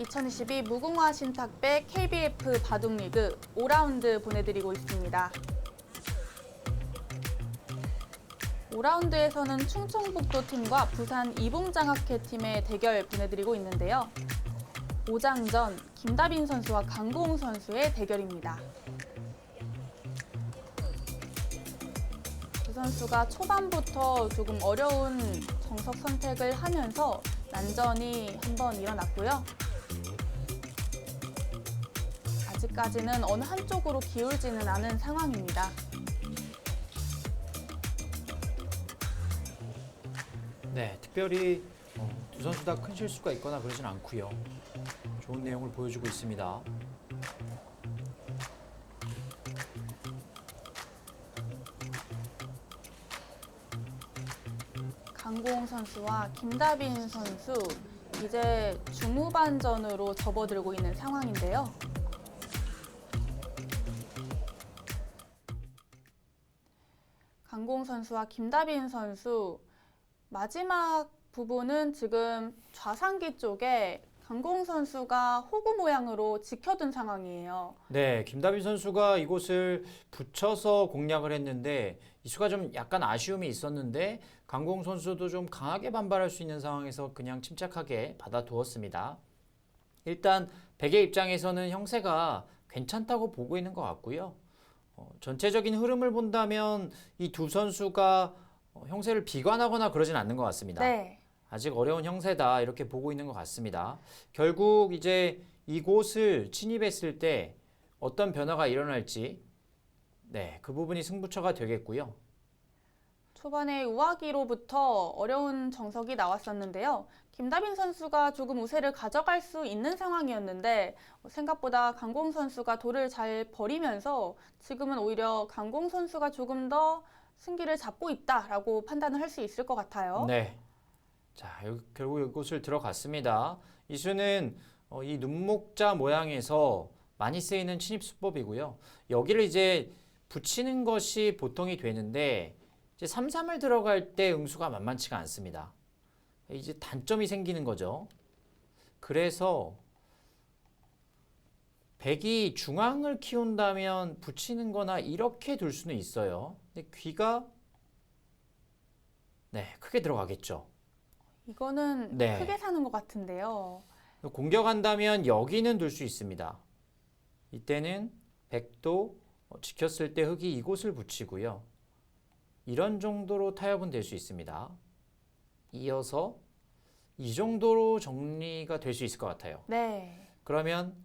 2022 무궁화 신탁배 KBF 바둑리그 5라운드 보내드리고 있습니다. 5라운드에서는 충청북도 팀과 부산 이봉장학회 팀의 대결 보내드리고 있는데요. 5장전 김다빈 선수와 강고웅 선수의 대결입니다. 두 선수가 초반부터 조금 어려운 정석 선택을 하면서 난전이 한번 일어났고요. 아직까지는 어느 한쪽으로 기울지는 않은 상황입니다. 네, 특별히 두 선수 다 큰 실수가 있거나 그러진 않고요. 좋은 내용을 보여주고 있습니다. 강고웅 선수와 김다빈 선수, 이제 중후반전으로 접어들고 있는 상황인데요. 강고웅 선수와 김다빈 선수, 마지막 부분은 지금 좌상기 쪽에 강고웅 선수가 호구 모양으로 지켜둔 상황이에요. 네, 김다빈 선수가 이곳을 붙여서 공략을 했는데 이 수가 좀 약간 아쉬움이 있었는데 강고웅 선수도 좀 강하게 반발할 수 있는 상황에서 그냥 침착하게 받아두었습니다. 일단 백의 입장에서는 형세가 괜찮다고 보고 있는 것 같고요. 전체적인 흐름을 본다면 이 두 선수가 형세를 비관하거나 그러진 않는 것 같습니다. 네. 아직 어려운 형세다 이렇게 보고 있는 것 같습니다. 결국 이제 이곳을 침입했을 때 어떤 변화가 일어날지 그 부분이 승부처가 되겠고요. 초반에 우아기로부터 어려운 정석이 나왔었는데요. 김다빈 선수가 조금 우세를 가져갈 수 있는 상황이었는데 생각보다 강고웅 선수가 돌을 잘 버리면서 지금은 오히려 강고웅 선수가 조금 더 승기를 잡고 있다라고 판단을 할 수 있을 것 같아요. 네. 자, 결국 이곳을 들어갔습니다. 이 수는 이 눈목자 모양에서 많이 쓰이는 침입 수법이고요. 여기를 이제 붙이는 것이 보통이 되는데 이제 3-3을 들어갈 때 응수가 만만치가 않습니다. 이제 단점이 생기는 거죠. 그래서 백이 중앙을 키운다면 붙이는 거나 이렇게 둘 수는 있어요. 근데 귀가 크게 들어가겠죠. 이거는 네. 크게 사는 것 같은데요. 공격한다면 여기는 둘 수 있습니다. 이때는 백도 지켰을 때 흑이 이곳을 붙이고요. 이런 정도로 타협은 될 수 있습니다. 이어서 이 정도로 정리가 될 수 있을 것 같아요. 네. 그러면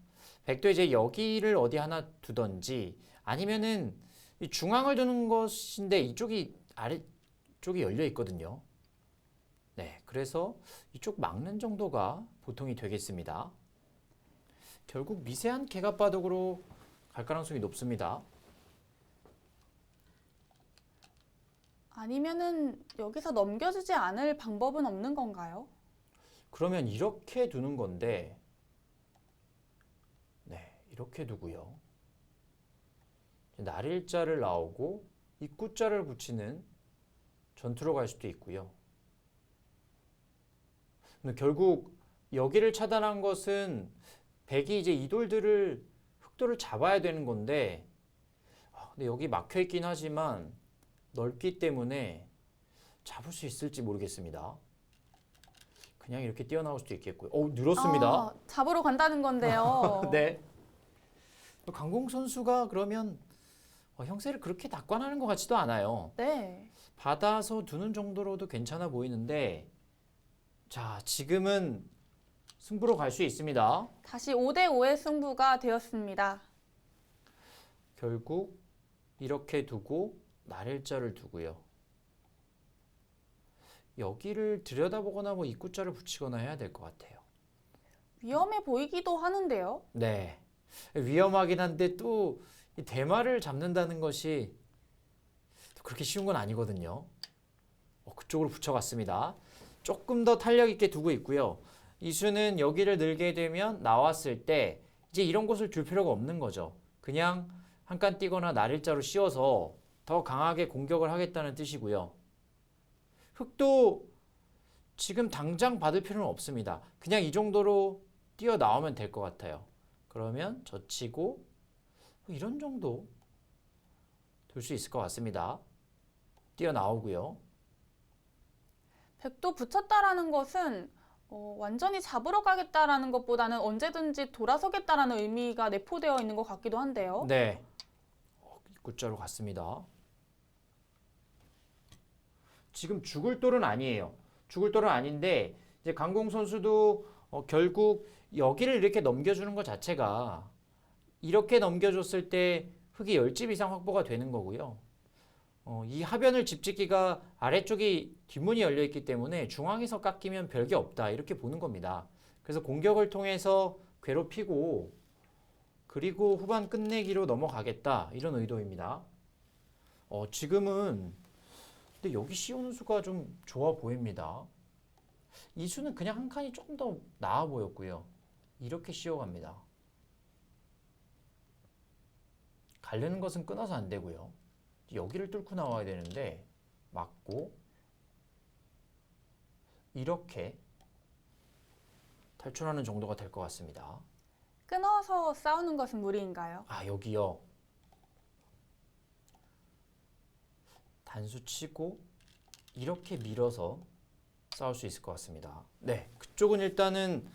백도 이제 여기를 어디 하나 두던지 아니면은 이 중앙을 두는 것인데 이쪽이 아래쪽이 열려 있거든요. 네, 그래서 이쪽 막는 정도가 보통이 되겠습니다. 결국 미세한 개갑바둑으로 갈 가능성이 높습니다. 아니면은 여기서 넘겨주지 않을 방법은 없는 건가요? 그러면 이렇게 두는 건데, 이렇게 두고요. 날일자를 나오고 입구자를 붙이는 전투로 갈 수도 있고요. 근데 결국 여기를 차단한 것은 백이 이제 이 돌들을 흑돌을 잡아야 되는 건데, 근데 여기 막혀 있긴 하지만 넓기 때문에 잡을 수 있을지 모르겠습니다. 그냥 이렇게 뛰어나올 수도 있겠고요. 늘었습니다. 잡으러 간다는 건데요. 네. 강고웅 선수가 그러면 형세를 그렇게 낙관하는 것 같지도 않아요. 네. 받아서 두는 정도로도 괜찮아 보이는데, 자, 지금은 승부로 갈 수 있습니다. 다시 5대5의 승부가 되었습니다. 결국 이렇게 두고 날일자를 두고요. 여기를 들여다보거나 입구자를 붙이거나 해야 될 것 같아요. 위험해 보이기도 하는데요. 네. 위험하긴 한데 또 이 대마를 잡는다는 것이 그렇게 쉬운 건 아니거든요. 그쪽으로 붙여갔습니다. 조금 더 탄력 있게 두고 있고요. 이 수는 여기를 늘게 되면 나왔을 때 이제 이런 곳을 둘 필요가 없는 거죠. 그냥 한 칸 띄거나 날일자로 씌워서 더 강하게 공격을 하겠다는 뜻이고요. 흑도 지금 당장 받을 필요는 없습니다. 그냥 이 정도로 뛰어나오면 될 것 같아요. 그러면 젖히고 이런 정도 둘 수 있을 것 같습니다. 뛰어나오고요. 백도 붙였다라는 것은 완전히 잡으러 가겠다라는 것보다는 언제든지 돌아서겠다라는 의미가 내포되어 있는 것 같기도 한데요. 네, 입구자로 갔습니다. 지금 죽을 돌은 아니에요. 죽을 돌은 아닌데 이제 강공 선수도 결국 여기를 이렇게 넘겨주는 것 자체가 이렇게 넘겨줬을 때 흙이 10집 이상 확보가 되는 거고요. 이 하변을 집짓기가 아래쪽이 뒷문이 열려 있기 때문에 중앙에서 깎이면 별게 없다 이렇게 보는 겁니다. 그래서 공격을 통해서 괴롭히고 그리고 후반 끝내기로 넘어가겠다 이런 의도입니다. 지금은 근데 여기 씌우는 수가 좀 좋아 보입니다. 이 수는 그냥 한 칸이 조금 더 나아 보였고요. 이렇게 씌워갑니다. 가려는 것은 끊어서 안 되고요. 여기를 뚫고 나와야 되는데 맞고 이렇게 탈출하는 정도가 될 것 같습니다. 끊어서 싸우는 것은 무리인가요? 여기요. 단수 치고 이렇게 밀어서 싸울 수 있을 것 같습니다. 네, 그쪽은 일단은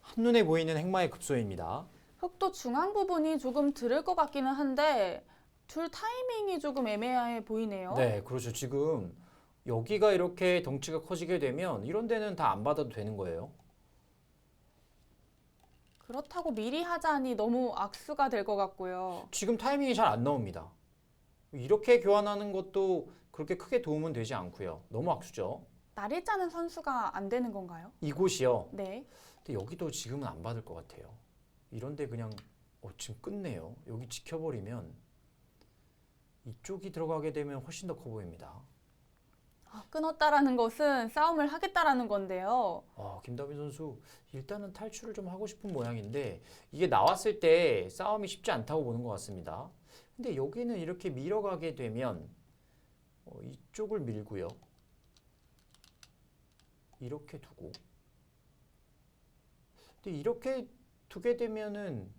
한눈에 보이는 행마의 급소입니다. 흙도 중앙 부분이 조금 들을 것 같기는 한데 둘 타이밍이 조금 애매해 보이네요. 네, 그렇죠. 지금 여기가 이렇게 덩치가 커지게 되면 이런 데는 다 안 받아도 되는 거예요. 그렇다고 미리 하자니 너무 악수가 될 것 같고요. 지금 타이밍이 잘 안 나옵니다. 이렇게 교환하는 것도 그렇게 크게 도움은 되지 않고요. 너무 악수죠. 날이 짜는 선수가 안 되는 건가요? 이곳이요. 네. 근데 여기도 지금은 안 받을 것 같아요. 이런데 그냥 지금 끝내요. 여기 지켜버리면 이쪽이 들어가게 되면 훨씬 더 커 보입니다. 끊었다라는 것은 싸움을 하겠다라는 건데요. 김다빈 선수 일단은 탈출을 좀 하고 싶은 모양인데 이게 나왔을 때 싸움이 쉽지 않다고 보는 것 같습니다. 근데 여기는 이렇게 밀어가게 되면 이쪽을 밀고요. 이렇게 두고 근데 이렇게 두게 되면은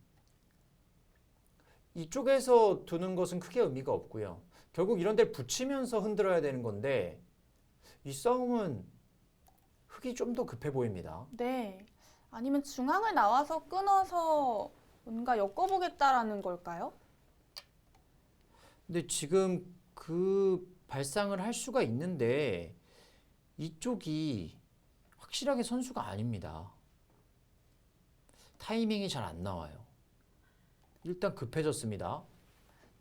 이쪽에서 두는 것은 크게 의미가 없고요. 결국 이런 데를 붙이면서 흔들어야 되는 건데 이 싸움은 흙이 좀 더 급해 보입니다. 네. 아니면 중앙을 나와서 끊어서 뭔가 엮어보겠다라는 걸까요? 근데 지금 그 발상을 할 수가 있는데 이쪽이 확실하게 선수가 아닙니다. 타이밍이 잘 안 나와요. 일단 급해졌습니다.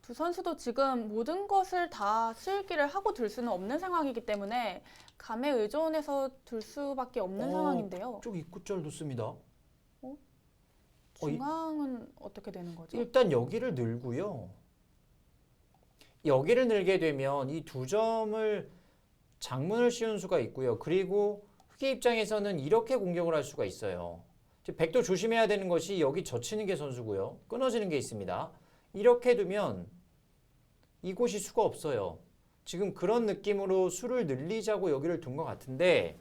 두 선수도 지금 모든 것을 다 쓸기를 하고 들 수는 없는 상황이기 때문에 감에 의존해서 들 수밖에 없는 상황인데요. 쪽 입구절 놓습니다. 중앙은 어떻게 되는 거죠? 일단 여기를 늘고요. 여기를 늘게 되면 이 두 점을 장문을 씌운 수가 있고요. 그리고 흑의 입장에서는 이렇게 공격을 할 수가 있어요. 백도 조심해야 되는 것이 여기 젖히는 게 선수고요. 끊어지는 게 있습니다. 이렇게 두면 이곳이 수가 없어요. 지금 그런 느낌으로 수를 늘리자고 여기를 둔 것 같은데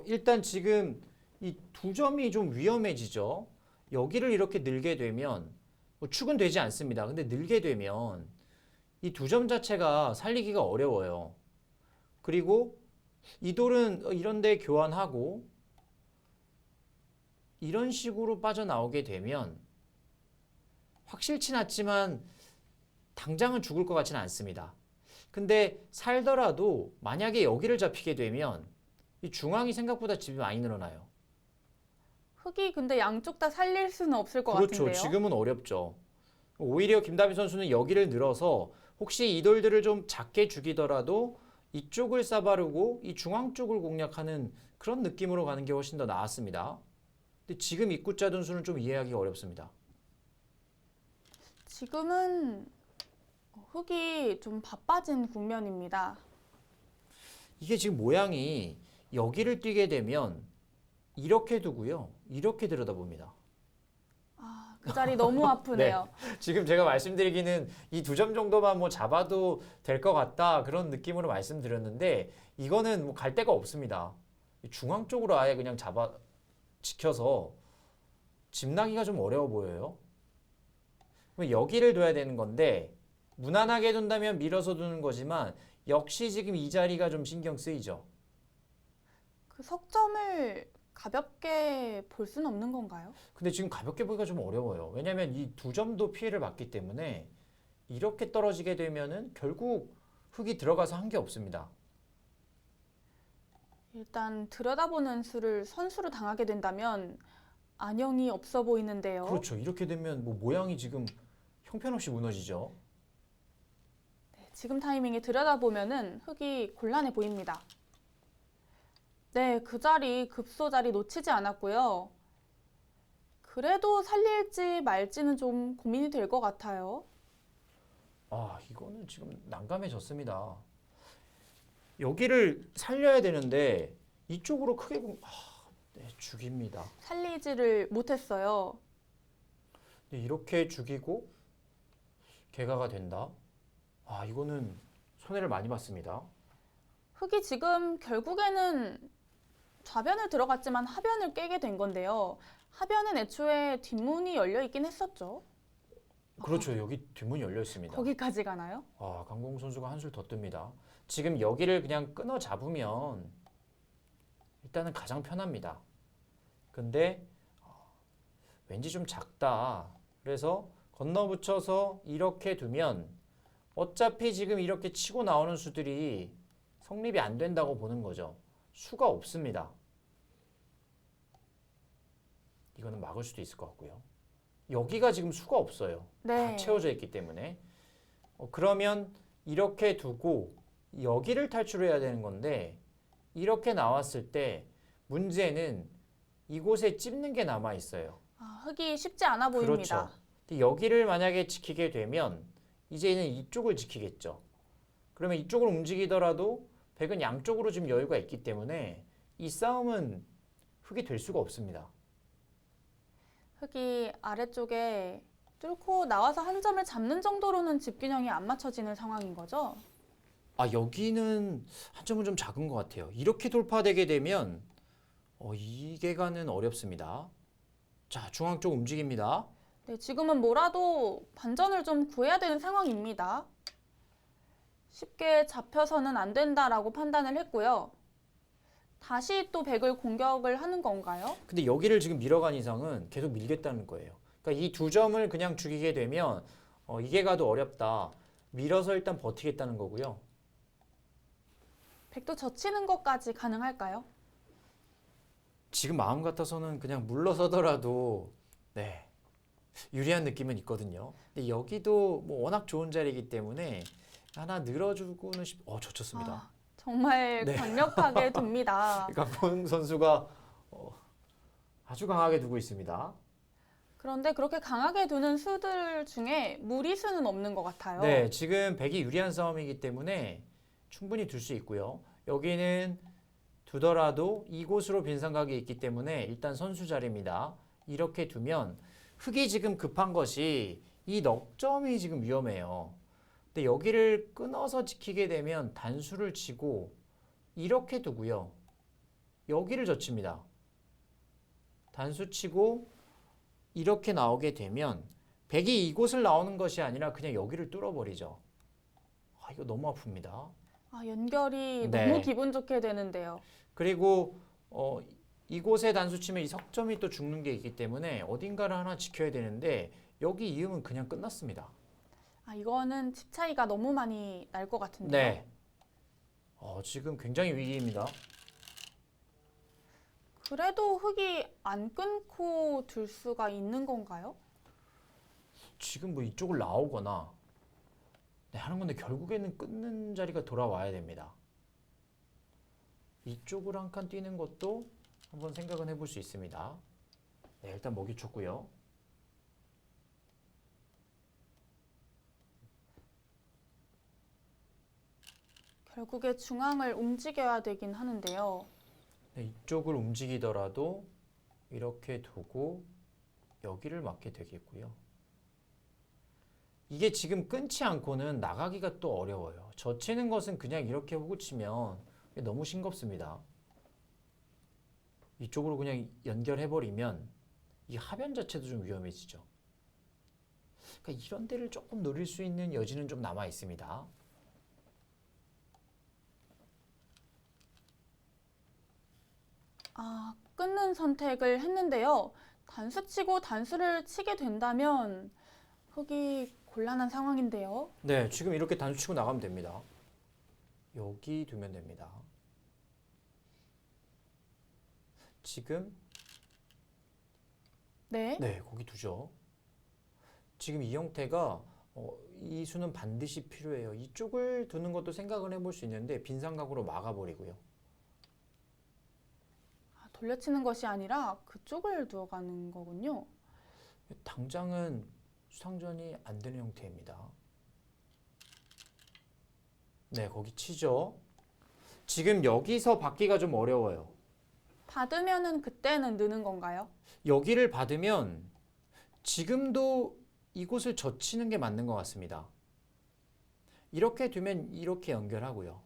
일단 지금 이 두 점이 좀 위험해지죠. 여기를 이렇게 늘게 되면 축은 되지 않습니다. 근데 늘게 되면 이 두 점 자체가 살리기가 어려워요. 그리고 이 돌은 이런 데 교환하고 이런 식으로 빠져나오게 되면 확실치 않지만 당장은 죽을 것 같지는 않습니다. 근데 살더라도 만약에 여기를 잡히게 되면 이 중앙이 생각보다 집이 많이 늘어나요. 흙이 근데 양쪽 다 살릴 수는 없을 것 그렇죠. 같은데요. 지금은 어렵죠. 오히려 김다빈 선수는 여기를 늘어서 혹시 이 돌들을 좀 작게 죽이더라도 이쪽을 싸바르고 이 중앙 쪽을 공략하는 그런 느낌으로 가는 게 훨씬 더 나았습니다. 근데 지금 입구자 dun수는 좀 이해하기가 어렵습니다. 지금은 흙이 좀 바빠진 국면입니다. 이게 지금 모양이 여기를 뛰게 되면 이렇게 두고요. 이렇게 들여다봅니다. 그 자리 너무 아프네요. 지금 제가 말씀드리기는 이 두 점 정도만 뭐 잡아도 될 것 같다 그런 느낌으로 말씀드렸는데 이거는 뭐 갈 데가 없습니다. 중앙 쪽으로 아예 그냥 지켜서 집 나기가 좀 어려워 보여요. 그럼 여기를 둬야 되는 건데 무난하게 둔다면 밀어서 두는 거지만 역시 지금 이 자리가 좀 신경 쓰이죠. 그 석점을 가볍게 볼 수는 없는 건가요? 근데 지금 가볍게 보기가 좀 어려워요. 왜냐하면 이 두 점도 피해를 받기 때문에 이렇게 떨어지게 되면은 결국 흙이 들어가서 한 게 없습니다. 일단 들여다보는 수를 선수로 당하게 된다면 안녕이 없어 보이는데요. 그렇죠. 이렇게 되면 뭐 모양이 지금 형편없이 무너지죠. 네, 지금 타이밍에 들여다보면은 흙이 곤란해 보입니다. 네, 그 자리, 급소 자리 놓치지 않았고요. 그래도 살릴지 말지는 좀 고민이 될 것 같아요. 아, 이거는 지금 난감해졌습니다. 여기를 살려야 되는데 이쪽으로 크게 보면 네, 죽입니다. 살리지를 못했어요. 네, 이렇게 죽이고 개가가 된다. 아, 이거는 손해를 많이 봤습니다. 흙이 지금 결국에는 좌변을 들어갔지만 하변을 깨게 된 건데요. 하변은 애초에 뒷문이 열려 있긴 했었죠. 그렇죠. 여기 뒷문이 열려 있습니다. 거기까지 가나요? 아, 강공 선수가 한술 더 뜹니다. 지금 여기를 그냥 끊어 잡으면 일단은 가장 편합니다. 근데 왠지 좀 작다. 그래서 건너붙여서 이렇게 두면 어차피 지금 이렇게 치고 나오는 수들이 성립이 안 된다고 보는 거죠. 수가 없습니다. 이거는 막을 수도 있을 것 같고요. 여기가 지금 수가 없어요. 다 네. 채워져 있기 때문에. 그러면 이렇게 두고 여기를 탈출해야 되는 건데 이렇게 나왔을 때 문제는 이곳에 찝는 게 남아 있어요. 아, 흙이 쉽지 않아 보입니다. 그렇죠. 근데 여기를 만약에 지키게 되면 이제는 이쪽을 지키겠죠. 그러면 이쪽으로 움직이더라도 백은 양쪽으로 지금 여유가 있기 때문에 이 싸움은 흙이 될 수가 없습니다. 흙이 아래쪽에 뚫고 나와서 한 점을 잡는 정도로는 집균형이 안 맞춰지는 상황인 거죠? 아, 여기는 한 점은 좀 작은 것 같아요. 이렇게 돌파되게 되면 이 개가는 어렵습니다. 자, 중앙 쪽 움직입니다. 네, 지금은 뭐라도 반전을 좀 구해야 되는 상황입니다. 쉽게 잡혀서는 안 된다라고 판단을 했고요. 다시 또 백을 공격을 하는 건가요? 근데 여기를 지금 밀어간 이상은 계속 밀겠다는 거예요. 그러니까 이 두 점을 그냥 죽이게 되면 이 개가도 어렵다. 밀어서 일단 버티겠다는 거고요. 백도 젖히는 것까지 가능할까요? 지금 마음 같아서는 그냥 물러서더라도 네, 유리한 느낌은 있거든요. 근데 여기도 뭐 워낙 좋은 자리이기 때문에 하나 늘어주고는 젖혔습니다. 아, 정말 네. 강력하게 둡니다. 강권 선수가 아주 강하게 두고 있습니다. 그런데 그렇게 강하게 두는 수들 중에 무리수는 없는 것 같아요. 네, 지금 백이 유리한 싸움이기 때문에 충분히 둘 수 있고요. 여기는 두더라도 이곳으로 빈삼각이 있기 때문에 일단 선수 자리입니다. 이렇게 두면 흙이 지금 급한 것이 이 넉점이 지금 위험해요. 근데 여기를 끊어서 지키게 되면 단수를 치고 이렇게 두고요. 여기를 젖힙니다. 단수 치고 이렇게 나오게 되면 백이 이곳을 나오는 것이 아니라 그냥 여기를 뚫어버리죠. 아, 이거 너무 아픕니다. 아, 연결이 네. 너무 기분 좋게 되는데요. 그리고 이곳에 단수 치면 이 석점이 또 죽는 게 있기 때문에 어딘가를 하나 지켜야 되는데 여기 이음은 그냥 끝났습니다. 아, 이거는 집 차이가 너무 많이 날 것 같은데요. 네. 지금 굉장히 위기입니다. 그래도 흙이 안 끊고 둘 수가 있는 건가요? 지금 뭐 이쪽을 나오거나 네, 하는 건데 결국에는 끊는 자리가 돌아와야 됩니다. 이쪽으로 한 칸 뛰는 것도 한번 생각은 해볼 수 있습니다. 네, 일단 먹이 쳤고요. 결국에 중앙을 움직여야 되긴 하는데요. 네, 이쪽을 움직이더라도 이렇게 두고 여기를 막게 되겠고요. 이게 지금 끊지 않고는 나가기가 또 어려워요. 젖히는 것은 그냥 이렇게 호구 치면 너무 싱겁습니다. 이쪽으로 그냥 연결해버리면 이 하변 자체도 좀 위험해지죠. 그러니까 이런 데를 조금 노릴 수 있는 여지는 좀 남아 있습니다. 아, 끊는 선택을 했는데요. 단수치고 단수를 치게 된다면 흑이 곤란한 상황인데요. 네, 지금 이렇게 단수 치고 나가면 됩니다. 여기 두면 됩니다. 지금 네. 네, 거기 두죠. 지금 이 형태가 이 수는 반드시 필요해요. 이쪽을 두는 것도 생각을 해볼 수 있는데 빈삼각으로 막아버리고요. 아, 돌려치는 것이 아니라 그쪽을 두어가는 거군요. 당장은 수상전이 안 되는 형태입니다. 네, 거기 치죠. 지금 여기서 받기가 좀 어려워요. 받으면은 그때는 느는 건가요? 여기를 받으면 지금도 이곳을 젖히는 게 맞는 것 같습니다. 이렇게 두면 이렇게 연결하고요.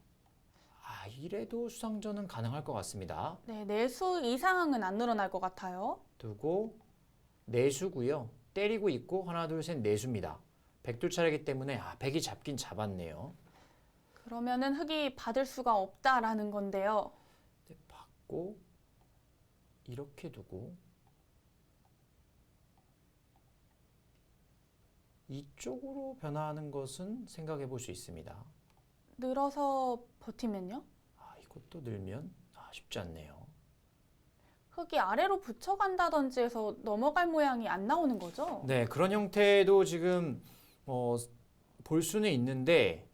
아, 이래도 수상전은 가능할 것 같습니다. 네, 내수 이상은 안 늘어날 것 같아요. 두고 내수고요. 때리고 있고 하나 둘 셋 내수입니다. 백돌 차례이기 때문에 백이 잡긴 잡았네요. 그러면은 흑이 받을 수가 없다라는 건데요. 네, 받고 이렇게 두고 이쪽으로 변화하는 것은 생각해 볼 수 있습니다. 늘어서 버티면요? 이것도 늘면 쉽지 않네요. 흑이 아래로 붙여간다든지 해서 넘어갈 모양이 안 나오는 거죠? 네, 그런 형태도 지금 볼 수는 있는데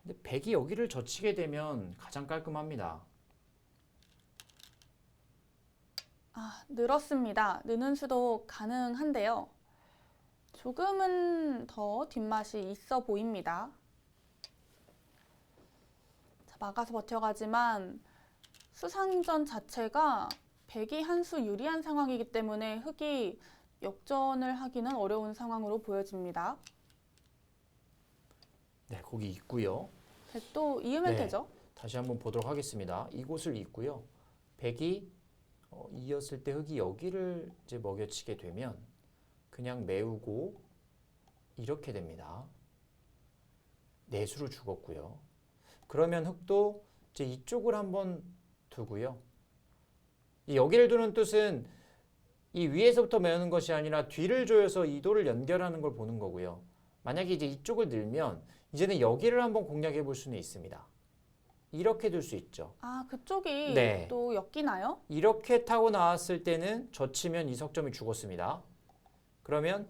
근데 백이 여기를 젖히게 되면 가장 깔끔합니다. 아, 늘었습니다. 느는 수도 가능한데요. 조금은 더 뒷맛이 있어 보입니다. 자, 막아서 버텨가지만 수상전 자체가 백이 한 수 유리한 상황이기 때문에 흑이 역전을 하기는 어려운 상황으로 보여집니다. 네, 거기 있고요. 백도 이으면 네. 되죠? 다시 한번 보도록 하겠습니다. 이곳을 있고요. 백이 이었을 때 흑이 여기를 이제 먹여치게 되면 그냥 메우고 이렇게 됩니다. 내수로 죽었고요. 그러면 흑도 이제 이쪽을 한번 두고요. 이 여기를 두는 뜻은 이 위에서부터 메우는 것이 아니라 뒤를 조여서 이도를 연결하는 걸 보는 거고요. 만약에 이제 이쪽을 늘면 이제는 여기를 한번 공략해 볼 수는 있습니다. 이렇게 둘 수 있죠. 아, 그쪽이 네. 또 엮이나요? 이렇게 타고 나왔을 때는 젖히면 이 석점이 죽었습니다. 그러면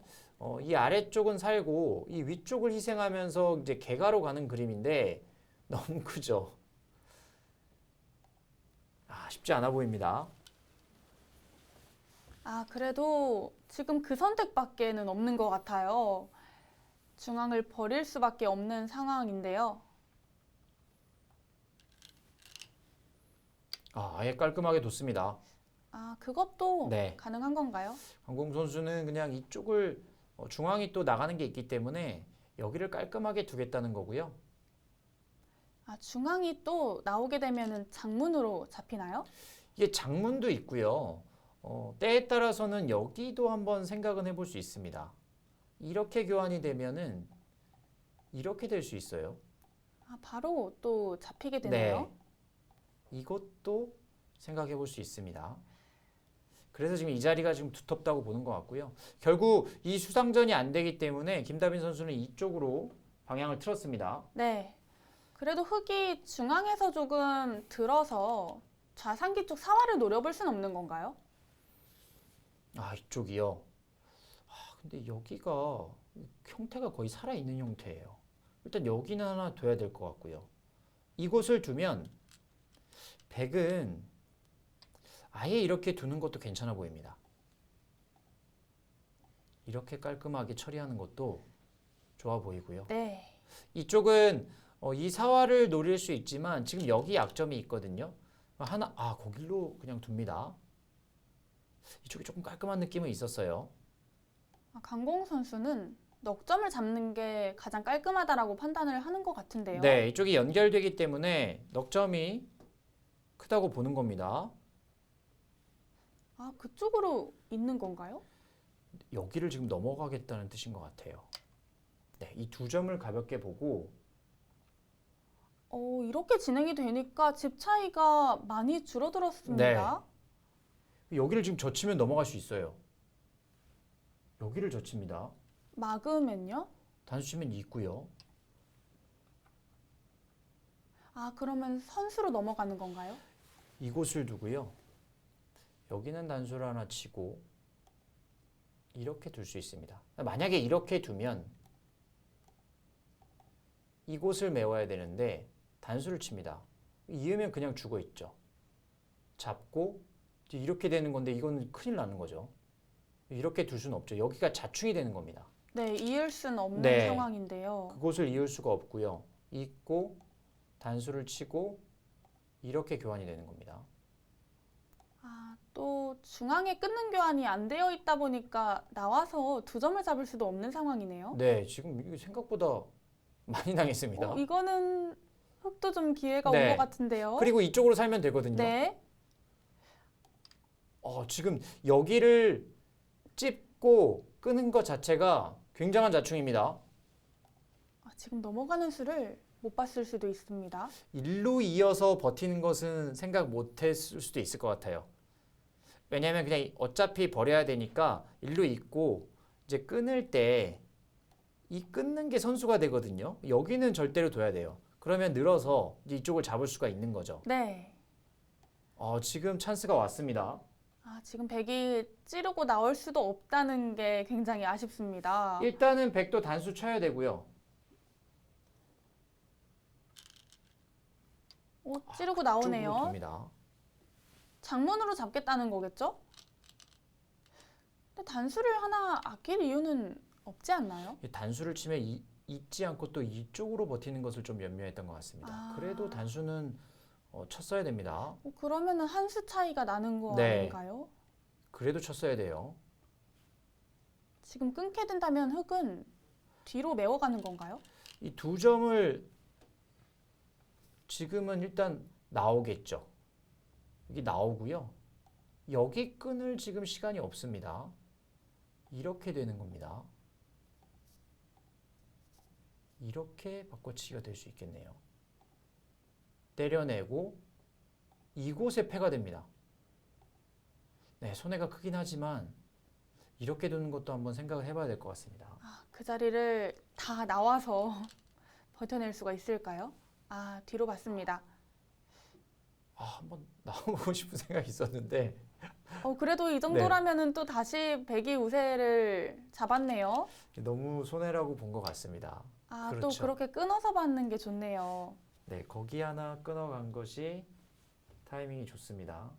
이 아래쪽은 살고 이 위쪽을 희생하면서 이제 개가로 가는 그림인데 너무 크죠. 쉽지 않아 보입니다. 아, 그래도 지금 그 선택밖에는 없는 것 같아요. 중앙을 버릴 수밖에 없는 상황인데요. 아예 깔끔하게 뒀습니다. 아, 그것도 네. 가능한 건가요? 강공 선수는 그냥 이쪽을 중앙이 또 나가는 게 있기 때문에 여기를 깔끔하게 두겠다는 거고요. 아, 중앙이 또 나오게 되면은 장문으로 잡히나요? 이게 장문도 있고요. 때에 따라서는 여기도 한번 생각은 해볼 수 있습니다. 이렇게 교환이 되면은 이렇게 될 수 있어요. 아, 바로 또 잡히게 되네요. 이것도 생각해 볼 수 있습니다. 그래서 지금 이 자리가 지금 두텁다고 보는 것 같고요. 결국 이 수상전이 안 되기 때문에 김다빈 선수는 이쪽으로 방향을 틀었습니다. 네. 그래도 흑이 중앙에서 조금 들어서 좌상기 쪽 사활을 노려볼 순 없는 건가요? 이쪽이요. 근데 여기가 형태가 거의 살아있는 형태예요. 일단 여기는 하나 둬야 될 것 같고요. 이곳을 두면 백은 아예 이렇게 두는 것도 괜찮아 보입니다. 이렇게 깔끔하게 처리하는 것도 좋아 보이고요. 네. 이쪽은 이 사활을 노릴 수 있지만 지금 여기 약점이 있거든요. 거길로 그냥 둡니다. 이쪽이 조금 깔끔한 느낌은 있었어요. 아, 강공 선수는 넉 점을 잡는 게 가장 깔끔하다라고 판단을 하는 것 같은데요. 네, 이쪽이 연결되기 때문에 넉 점이 크다고 보는 겁니다. 아, 그쪽으로 있는 건가요? 여기를 지금 넘어가겠다는 뜻인 것 같아요. 네, 이 두 점을 가볍게 보고 이렇게 진행이 되니까 집 차이가 많이 네, 줄어들었습니다. 여기를 지금 젖히면 넘어갈 수 있어요. 여기를 젖힙니다. 막으면요? 단수 치면 있고요. 아, 그러면 선수로 넘어가는 건가요? 이곳을 두고요. 여기는 단수를 하나 치고 이렇게 둘 수 있습니다. 만약에 이렇게 두면 이곳을 메워야 되는데 단수를 칩니다. 이으면 그냥 죽어 있죠. 잡고 이제 이렇게 되는 건데 이건 큰일 나는 거죠. 이렇게 둘 수는 없죠. 여기가 자충이 되는 겁니다. 네, 이을 수는 없는 네. 상황인데요. 그곳을 이을 수가 없고요. 있고 단수를 치고 이렇게 교환이 되는 겁니다. 아, 또 중앙에 끊는 교환이 안 되어 있다 보니까 나와서 두 점을 잡을 수도 없는 상황이네요. 네, 지금 이게 생각보다 많이 당했습니다. 이거는 흑도 좀 기회가 온 네. 것 같은데요. 그리고 이쪽으로 살면 되거든요. 네, 지금 여기를 찝고 끄는 것 자체가 굉장한 자충입니다. 지금 넘어가는 수를 못 봤을 수도 있습니다. 일로 이어서 버티는 것은 생각 못 했을 수도 있을 것 같아요. 왜냐하면 그냥 어차피 버려야 되니까 일로 있고 이제 끊을 때 이 끊는 게 선수가 되거든요. 여기는 절대로 둬야 돼요. 그러면 늘어서 이제 이쪽을 잡을 수가 있는 거죠. 네. 지금 찬스가 왔습니다. 지금 백이 찌르고 나올 수도 없다는 게 굉장히 아쉽습니다. 일단은 백도 단수 쳐야 되고요. 찌르고 쪽으로 나오네요. 갑니다. 장문으로 잡겠다는 거겠죠? 근데 단수를 하나 아낄 이유는 없지 않나요? 이 단수를 치면 잊지 않고 또 이쪽으로 버티는 것을 좀 염려했던 것 같습니다. 그래도 단수는 쳤어야 됩니다. 그러면은 한 수 차이가 나는 거 네. 아닌가요? 그래도 쳤어야 돼요. 지금 끊게 된다면 흑은 뒤로 메워가는 건가요? 이 두 점을 지금은 일단 나오겠죠. 여기 나오고요. 여기 끊을 지금 시간이 없습니다. 이렇게 되는 겁니다. 이렇게 바꿔치기가 될 수 있겠네요. 때려내고 이곳에 패가 됩니다. 네, 손해가 크긴 하지만 이렇게 두는 것도 한번 생각을 해봐야 될 것 같습니다. 그 자리를 다 나와서 버텨낼 수가 있을까요? 뒤로 봤습니다. 한번 나와보고 싶은 생각이 있었는데 그래도 이 정도라면은 또 다시 백이 우세를 잡았네요. 너무 손해라고 본 것 같습니다. 또 그렇죠. 그렇게 끊어서 받는 게 좋네요. 네, 거기 하나 끊어간 것이 타이밍이 좋습니다.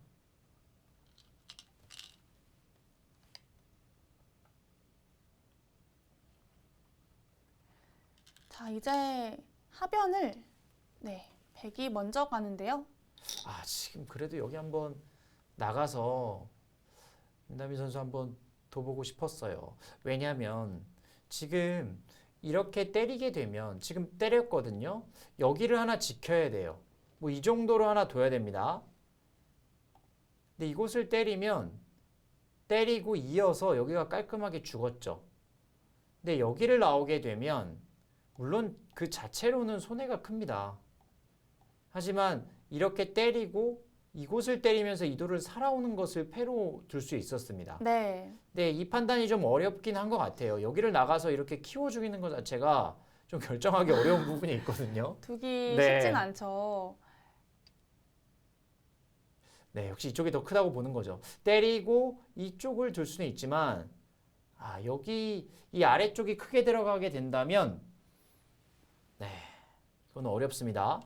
자, 이제 하변을 백이 먼저 가는데요. 지금 그래도 여기 한번 나가서 김다빈 선수 한번 둬보고 싶었어요. 왜냐하면 지금 이렇게 때리게 되면 지금 때렸거든요. 여기를 하나 지켜야 돼요. 뭐 이 정도로 하나 둬야 됩니다. 근데 이곳을 때리면 때리고 이어서 여기가 깔끔하게 죽었죠. 근데 여기를 나오게 되면 물론 그 자체로는 손해가 큽니다. 하지만 이렇게 때리고 이곳을 때리면서 이도를 살아오는 것을 패로 둘 수 있었습니다. 네. 네, 이 판단이 좀 어렵긴 한 것 같아요. 여기를 나가서 이렇게 키워 죽이는 것 자체가 좀 결정하기 어려운 부분이 있거든요. 두기 네. 쉽진 않죠. 네, 역시 이쪽이 더 크다고 보는 거죠. 때리고 이쪽을 둘 수는 있지만 여기 이 아래쪽이 크게 들어가게 된다면 네, 이건 어렵습니다.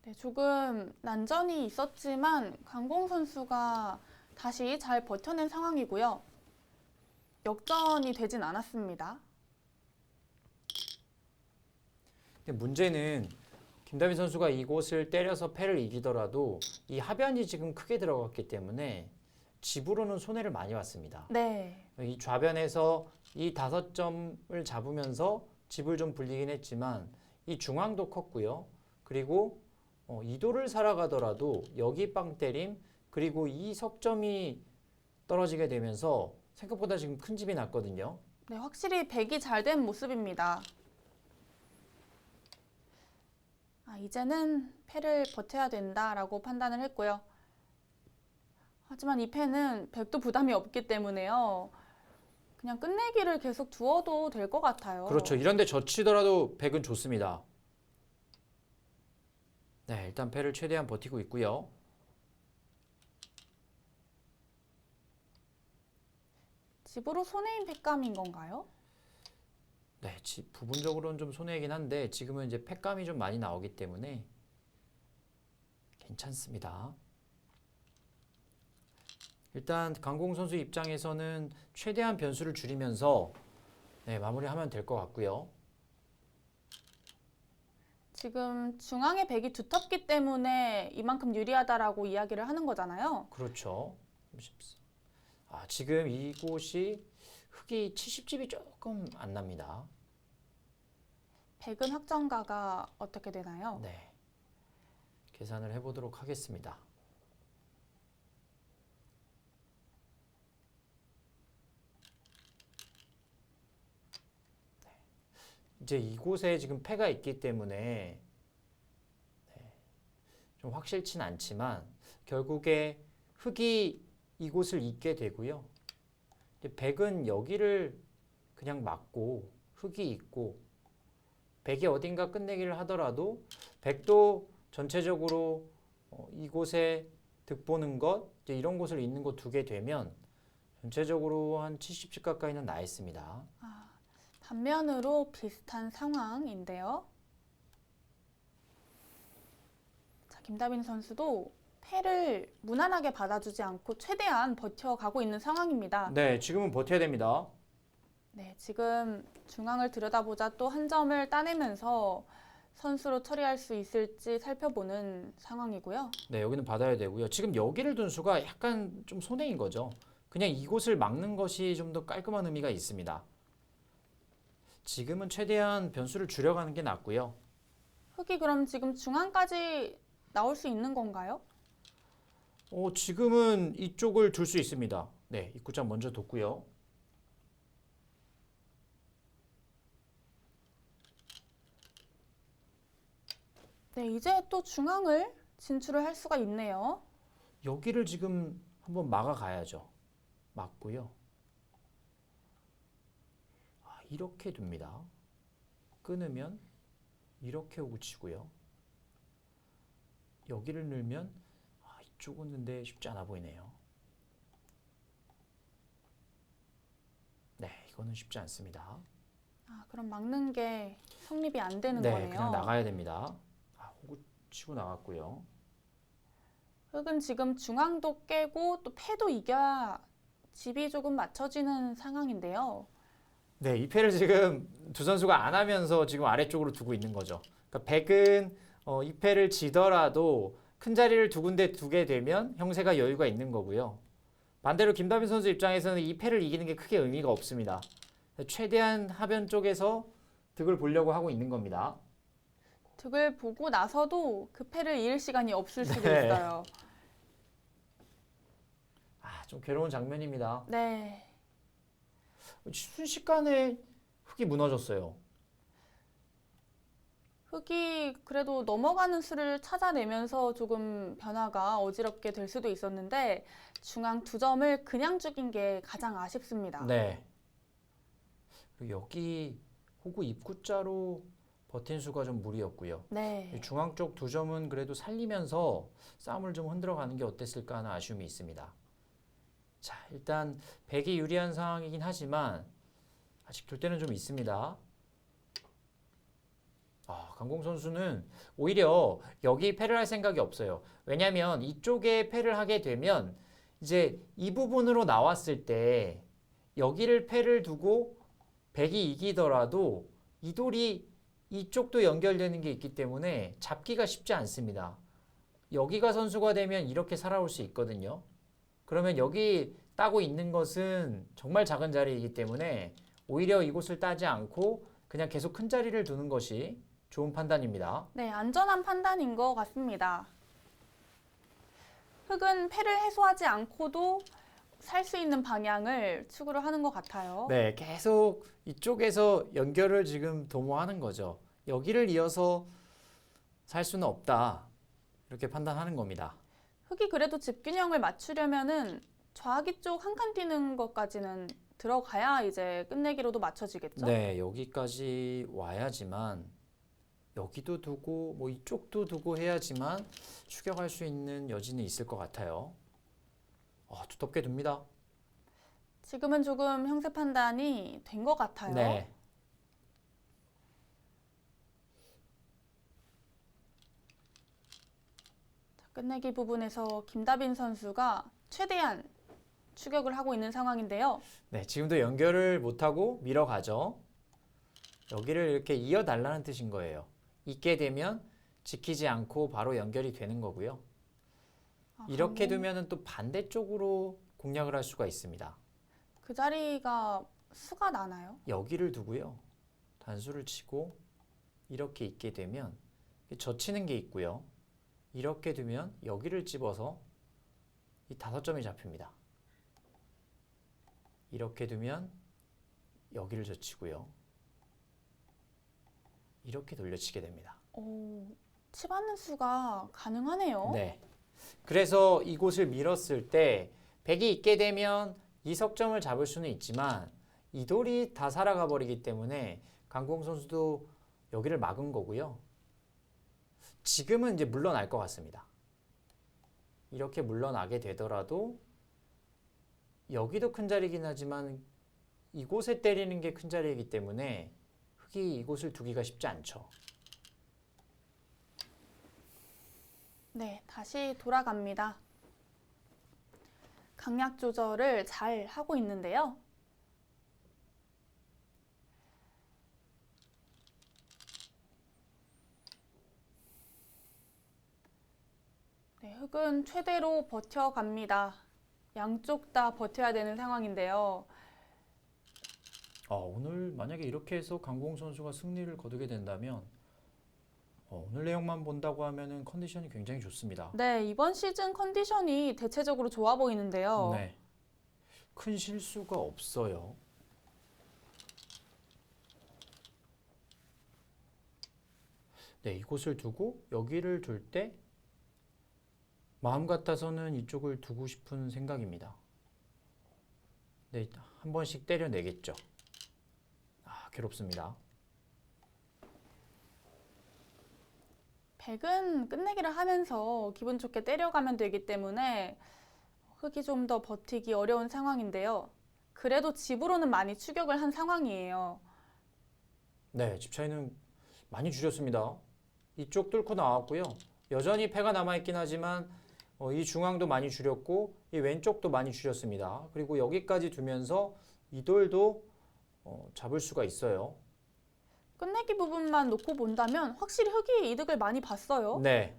네, 조금 난전이 있었지만 강공 선수가 다시 잘 버텨낸 상황이고요. 역전이 되진 않았습니다. 근데 문제는 김다빈 선수가 이곳을 때려서 패를 이기더라도 이 하변이 지금 크게 들어갔기 때문에 집으로는 손해를 많이 봤습니다. 네. 이 좌변에서 이 5점을 잡으면서 집을 좀 불리긴 했지만 이 중앙도 컸고요. 그리고 이도를 살아가더라도 여기 빵 때림 그리고 이 석점이 떨어지게 되면서 생각보다 지금 큰 집이 났거든요. 네, 확실히 백이 잘 된 모습입니다. 이제는 패를 버텨야 된다라고 판단을 했고요. 하지만 이 패는 백도 부담이 없기 때문에요. 그냥 끝내기를 계속 두어도 될 것 같아요. 그렇죠. 이런데 젖히더라도 백은 좋습니다. 네, 일단 패를 최대한 버티고 있고요. 집으로 손해인 패감인 건가요? 네, 부분적으로는 좀 손해이긴 한데 지금은 이제 패감이 좀 많이 나오기 때문에 괜찮습니다. 일단 강공 선수 입장에서는 최대한 변수를 줄이면서 네, 마무리하면 될 것 같고요. 지금 중앙의 백이 두텁기 때문에 이만큼 유리하다라고 이야기를 하는 거잖아요. 그렇죠. 지금 이곳이 흙이 70집이 조금 안 납니다. 백은 확정가가 어떻게 되나요? 네, 계산을 해보도록 하겠습니다. 이제 이곳에 지금 패가 있기 때문에 좀 확실치는 않지만 결국에 흙이 이곳을 잇게 되고요. 이제 백은 여기를 그냥 막고 흙이 있고 백이 어딘가 끝내기를 하더라도 백도 전체적으로 이곳에 득보는 것 이제 이런 곳을 잇는 거 두게 되면 전체적으로 한 70집 가까이는 나 있습니다. 반면으로 비슷한 상황인데요. 자, 김다빈 선수도 패를 무난하게 받아주지 않고 최대한 버텨가고 있는 상황입니다. 네, 지금은 버텨야 됩니다. 네, 지금 중앙을 들여다보자 또 한 점을 따내면서 선수로 처리할 수 있을지 살펴보는 상황이고요. 네, 여기는 받아야 되고요. 지금 여기를 둔 수가 약간 좀 손해인 거죠. 그냥 이곳을 막는 것이 좀 더 깔끔한 의미가 있습니다. 지금은 최대한 변수를 줄여가는 게 낫고요. 흙이 그럼 지금 중앙까지 나올 수 있는 건가요? 지금은 이쪽을 둘 수 있습니다. 네, 입구장 먼저 뒀고요. 네, 이제 또 중앙을 진출을 할 수가 있네요. 여기를 지금 한번 막아가야죠. 막고요. 이렇게 둡니다. 끊으면 이렇게 오고 치고요. 여기를 늘면 이쪽은 근데 쉽지 않아 보이네요. 네, 이거는 쉽지 않습니다. 그럼 막는 게 성립이 안 되는 네, 거네요. 그냥 나가야 됩니다. 호구 치고 나갔고요. 흙은 지금 중앙도 깨고 또 패도 이겨야 집이 조금 맞춰지는 상황인데요. 네, 이 패를 지금 두 선수가 안 하면서 지금 아래쪽으로 두고 있는 거죠. 그러니까 백은 이 패를 지더라도 큰 자리를 두 군데 두게 되면 형세가 여유가 있는 거고요. 반대로 김다빈 선수 입장에서는 이 패를 이기는 게 크게 의미가 없습니다. 최대한 하변 쪽에서 득을 보려고 하고 있는 겁니다. 득을 보고 나서도 그 패를 이을 시간이 없을 수도 네. 있어요. 좀 괴로운 장면입니다. 네. 순식간에 흙이 무너졌어요. 흙이 그래도 넘어가는 수를 찾아내면서 조금 변화가 어지럽게 될 수도 있었는데 중앙 두 점을 그냥 죽인 게 가장 아쉽습니다. 네. 그리고 여기 호구 입구자로 버틴 수가 좀 무리였고요. 네. 중앙 쪽 두 점은 그래도 살리면서 싸움을 좀 흔들어가는 게 어땠을까 하는 아쉬움이 있습니다. 자, 일단 백이 유리한 상황이긴 하지만 아직 둘 때는 좀 있습니다. 강공 선수는 오히려 여기 패를 할 생각이 없어요. 왜냐하면 이쪽에 패를 하게 되면 이제 이 부분으로 나왔을 때 여기를 패를 두고 백이 이기더라도 이 돌이 이쪽도 연결되는 게 있기 때문에 잡기가 쉽지 않습니다. 여기가 선수가 되면 이렇게 살아올 수 있거든요. 그러면 여기 따고 있는 것은 정말 작은 자리이기 때문에 오히려 이곳을 따지 않고 그냥 계속 큰 자리를 두는 것이 좋은 판단입니다. 네, 안전한 판단인 것 같습니다. 흑은 패를 해소하지 않고도 살 수 있는 방향을 추구를 하는 것 같아요. 네, 계속 이쪽에서 연결을 지금 도모하는 거죠. 여기를 이어서 살 수는 없다. 이렇게 판단하는 겁니다. 흑이 그래도 집균형을 맞추려면은 좌기 쪽 한 칸 뛰는 것까지는 들어가야 이제 끝내기로도 맞춰지겠죠? 네, 여기까지 와야지만 여기도 두고 뭐 이쪽도 두고 해야지만 추격할 수 있는 여지는 있을 것 같아요. 두텁게 둡니다. 지금은 조금 형세 판단이 된 것 같아요. 네. 자, 끝내기 부분에서 김다빈 선수가 최대한 추격을 하고 있는 상황인데요. 네, 지금도 연결을 못하고 밀어가죠. 여기를 이렇게 이어달라는 뜻인 거예요. 있게 되면 지키지 않고 바로 연결이 되는 거고요. 이렇게 두면은 또 반대쪽으로 공략을 할 수가 있습니다. 그 자리가 수가 나나요? 여기를 두고요. 단수를 치고 이렇게 있게 되면 젖히는 게 있고요. 이렇게 두면 여기를 집어서 이 5점이 잡힙니다. 이렇게 두면 여기를 젖히고요. 이렇게 돌려치게 됩니다. 오, 치받는 수가 가능하네요. 네. 그래서 이곳을 밀었을 때 백이 있게 되면 이 석점을 잡을 수는 있지만 이 돌이 다 살아가 버리기 때문에 강공 선수도 여기를 막은 거고요. 지금은 이제 물러날 것 같습니다. 이렇게 물러나게 되더라도 여기도 큰 자리긴 하지만 이곳에 때리는 게 큰 자리이기 때문에 흑이 이곳을 두기가 쉽지 않죠. 네, 다시 돌아갑니다. 강약 조절을 잘 하고 있는데요. 네, 흑은 최대로 버텨갑니다. 양쪽 다 버텨야 되는 상황인데요. 오늘 만약에 이렇게 해서 강공 선수가 승리를 거두게 된다면 오늘 내용만 본다고 하면은 컨디션이 굉장히 좋습니다. 네, 이번 시즌 컨디션이 대체적으로 좋아 보이는데요. 네. 큰 실수가 없어요. 네, 이곳을 두고 여기를 둘 때 마음 같아서는 이쪽을 두고 싶은 생각입니다. 네, 한 번씩 때려내겠죠. 괴롭습니다. 백은 끝내기를 하면서 기분 좋게 때려가면 되기 때문에 흑이 좀 더 버티기 어려운 상황인데요. 그래도 집으로는 많이 추격을 한 상황이에요. 네, 집 차이는 많이 줄였습니다. 이쪽 뚫고 나왔고요. 여전히 패가 남아있긴 하지만 이 중앙도 많이 줄였고 이 왼쪽도 많이 줄였습니다. 그리고 여기까지 두면서 이 돌도 잡을 수가 있어요. 끝내기 부분만 놓고 본다면 확실히 흑이 이득을 많이 봤어요. 네,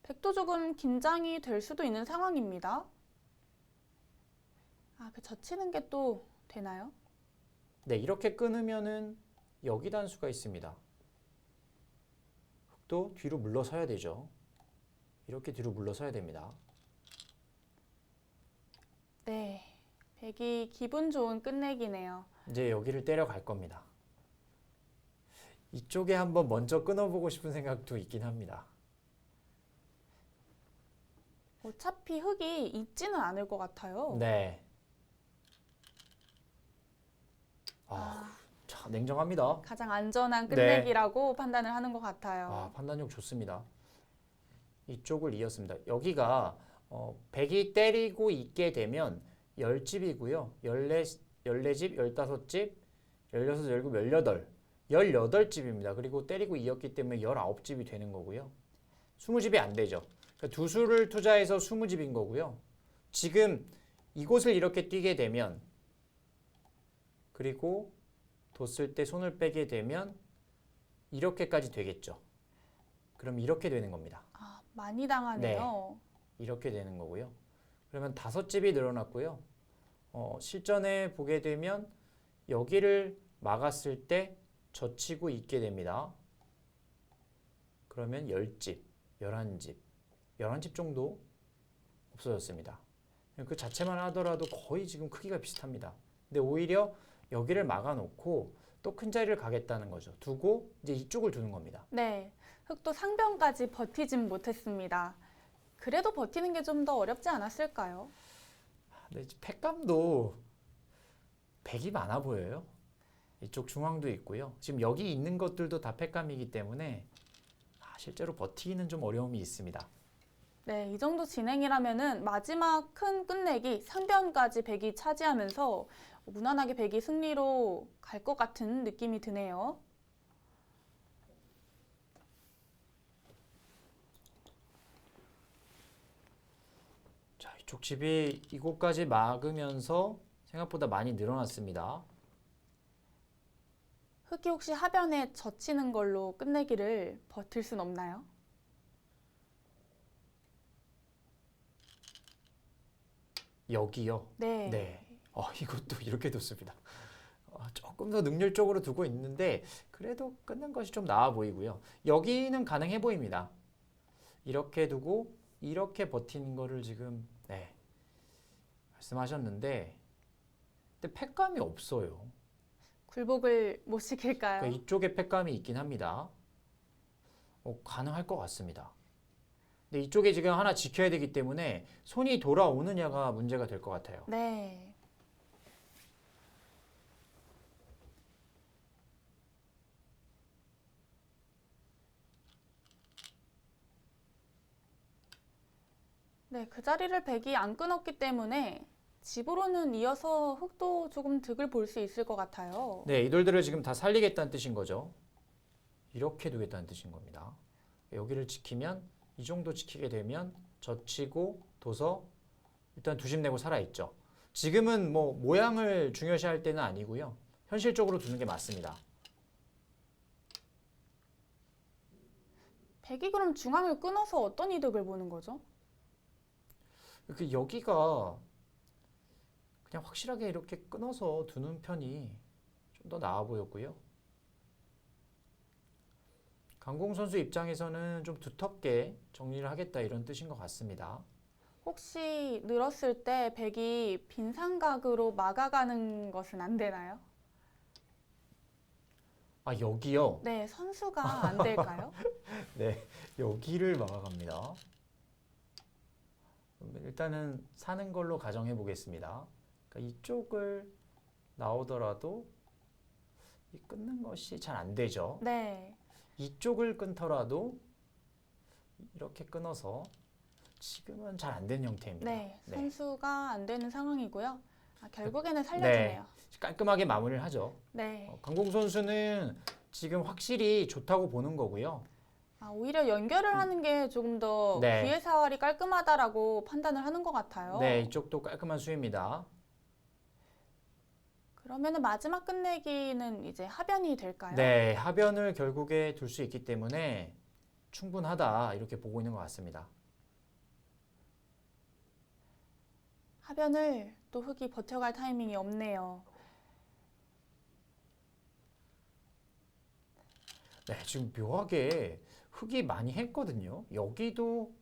백도 조금 긴장이 될 수도 있는 상황입니다. 그 젖히는 게 또 되나요? 네, 이렇게 끊으면은 여기 단수가 있습니다. 흑도 뒤로 물러서야 되죠. 이렇게 뒤로 물러서야 됩니다. 네, 백이 기분 좋은 끝내기네요. 이제 여기를 때려갈 겁니다. 이쪽에 한번 먼저 끊어보고 싶은 생각도 있긴 합니다. 어차피 흑이 있지는 않을 것 같아요. 네. 참 냉정합니다. 가장 안전한 네. 끝내기라고 판단을 하는 것 같아요. 판단력 좋습니다. 이쪽을 이었습니다. 여기가 백이 때리고 있게 되면 10집이고요. 14집, 15집, 16, 17, 18집입니다. 그리고 때리고 이었기 때문에 19집이 되는 거고요. 20집이 안 되죠. 그러니까 두 수를 투자해서 20집인 거고요. 지금 이곳을 이렇게 뛰게 되면 그리고 뒀을 때 손을 빼게 되면 이렇게까지 되겠죠. 그럼 이렇게 되는 겁니다. 많이 당하네요. 이렇게 되는 거고요. 그러면 5집이 늘어났고요. 실전에 보게 되면 여기를 막았을 때 젖히고 있게 됩니다. 그러면 10집, 11집, 11집 정도 없어졌습니다. 그 자체만 하더라도 거의 지금 크기가 비슷합니다. 근데 오히려 여기를 막아놓고 또 큰 자리를 가겠다는 거죠. 두고 이제 이쪽을 두는 겁니다. 네, 흑도 상변까지 버티진 못했습니다. 그래도 버티는 게 좀 더 어렵지 않았을까요? 근데 팩감도 백이 많아 보여요. 이쪽 중앙도 있고요. 지금 여기 있는 것들도 다 팩감이기 때문에 실제로 버티기는 좀 어려움이 있습니다. 네, 이 정도 진행이라면은 마지막 큰 끝내기 상변까지 백이 차지하면서 무난하게 백이 승리로 갈 것 같은 느낌이 드네요. 자, 이쪽 집이 이곳까지 막으면서 생각보다 많이 늘어났습니다. 흑이 혹시 하변에 젖히는 걸로 끝내기를 버틸 순 없나요? 여기요. 네. 네. 이것도 이렇게 뒀습니다. 조금 더 능률적으로 두고 있는데 그래도 끊는 것이 좀 나아 보이고요. 여기는 가능해 보입니다. 이렇게 두고 이렇게 버티는 거를 지금 말씀하셨는데 근데 팩감이 없어요. 굴복을 못 시킬까요? 그러니까 이쪽에 팩감이 있긴 합니다. 가능할 것 같습니다. 근데 이쪽에 지금 하나 지켜야 되기 때문에 손이 돌아오느냐가 문제가 될 것 같아요. 네. 네, 그 자리를 백이 안 끊었기 때문에 집으로는 이어서 흑도 조금 득을 볼 수 있을 것 같아요. 네, 이 돌들을 지금 다 살리겠다는 뜻인 거죠. 이렇게 두겠다는 뜻인 겁니다. 여기를 지키면 이 정도 지키게 되면 젖히고 둬서 일단 두심 내고 살아있죠. 지금은 뭐 모양을 중요시할 때는 아니고요. 현실적으로 두는 게 맞습니다. 백이 그럼 중앙을 끊어서 어떤 이득을 보는 거죠? 여기가 그냥 확실하게 이렇게 끊어서 두는 편이 좀 더 나아 보였고요. 강공 선수 입장에서는 좀 두텁게 정리를 하겠다 이런 뜻인 것 같습니다. 혹시 늘었을 때 백이 빈삼각으로 막아가는 것은 안 되나요? 여기요? 네, 선수가 안 될까요? 네, 여기를 막아갑니다. 일단은 사는 걸로 가정해 보겠습니다. 그러니까 이쪽을 나오더라도 이 끊는 것이 잘 안 되죠. 네. 이쪽을 끊더라도 이렇게 끊어서 지금은 잘 안 되는 형태입니다. 네, 선수가 안 되는 상황이고요. 결국에는 살려주네요. 네, 깔끔하게 마무리를 하죠. 네. 강공 선수는 지금 확실히 좋다고 보는 거고요. 오히려 연결을 하는 게 조금 더 네. 귀의 사활이 깔끔하다라고 판단을 하는 것 같아요. 네, 이쪽도 깔끔한 수입니다. 그러면은 마지막 끝내기는 이제 하변이 될까요? 네, 하변을 결국에 둘 수 있기 때문에 충분하다 이렇게 보고 있는 것 같습니다. 하변을 또 흑이 버텨갈 타이밍이 없네요. 네, 지금 묘하게 흑이 많이 했거든요. 여기도